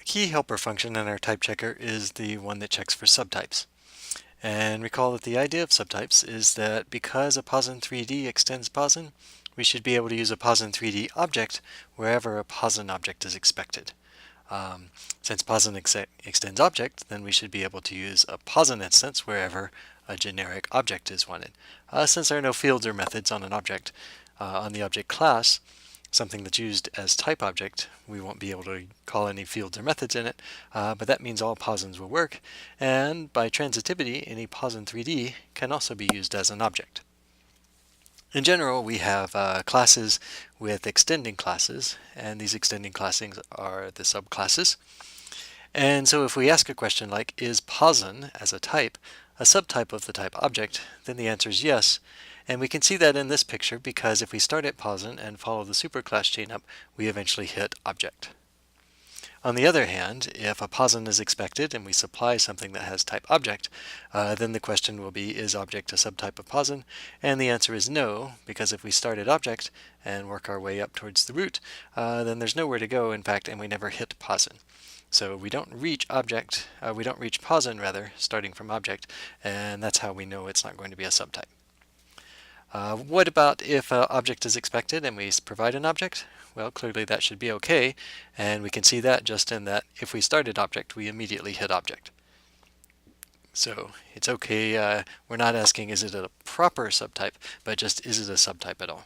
key helper function in our type checker is the one that checks for subtypes. And recall that the idea of subtypes is that because a Posn 3D extends Posn, we should be able to use a Posn 3D object wherever a Posn object is expected. Since Posn extends object, then we should be able to use a Posn instance wherever a generic object is wanted. Since there are no fields or methods on an object, on the object class, something that's used as type object, we won't be able to call any fields or methods in it, but that means all Posns will work, and by transitivity, any Posn 3D can also be used as an object. In general, we have classes with extending classes, and these extending classes are the subclasses. And so if we ask a question like, is Posn as a type a subtype of the type object, then the answer is yes. And we can see that in this picture because if we start at Posn and follow the superclass chain up, we eventually hit object. On the other hand, if a Posn is expected and we supply something that has type object, then the question will be, is object a subtype of Posn? And the answer is no, because if we start at object and work our way up towards the root, then there's nowhere to go, in fact, and we never hit Posn. So we don't reach Posn rather, starting from object, and that's how we know it's not going to be a subtype. What about if an object is expected and we provide an object? Well, clearly that should be okay, and we can see that just in that if we started object, we immediately hit object. So it's okay, we're not asking is it a proper subtype, but just is it a subtype at all.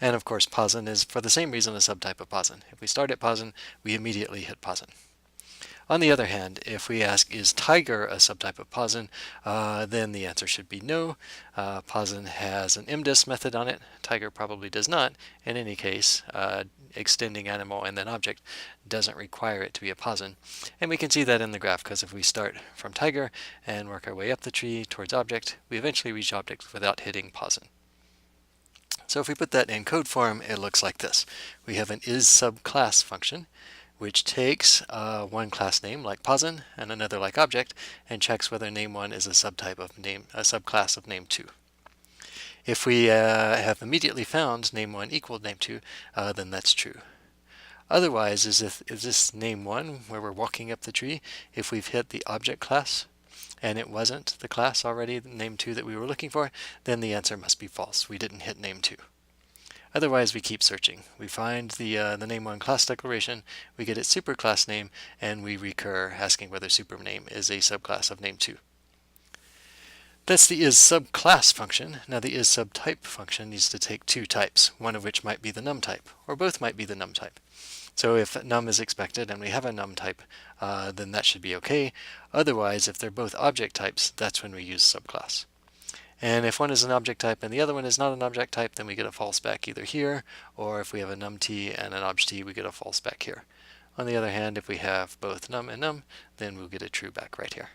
And of course Posn is for the same reason a subtype of Posn. If we start at Posn, we immediately hit Posn. On the other hand, if we ask, is tiger a subtype of Posn, then the answer should be no. Posn has an MDIS method on it. Tiger probably does not. In any case, extending animal and then object doesn't require it to be a Posn. And we can see that in the graph because if we start from tiger and work our way up the tree towards object, we eventually reach object without hitting Posn. So if we put that in code form, it looks like this. We have an is-subclass function, which takes one class name like Posn and another like object and checks whether name1 is a subtype of subclass of name2. If we have immediately found name1 equaled name2, then that's true. Otherwise, is this name1 where we're walking up the tree, if we've hit the object class and it wasn't the class already, name2 that we were looking for, then the answer must be false. We didn't hit name2. Otherwise, we keep searching. We find the name1 class declaration, we get its superclass name, and we recur asking whether supername is a subclass of name2. That's the is-subclass function. Now the is-subtype function needs to take two types, one of which might be the num type, or both might be the num type. So if num is expected and we have a num type, then that should be okay. Otherwise, if they're both object types, that's when we use subclass. And if one is an object type and the other one is not an object type, then we get a false back either here, or if we have a numt and an obj, we get a false back here. On the other hand, if we have both num and num, then we'll get a true back right here.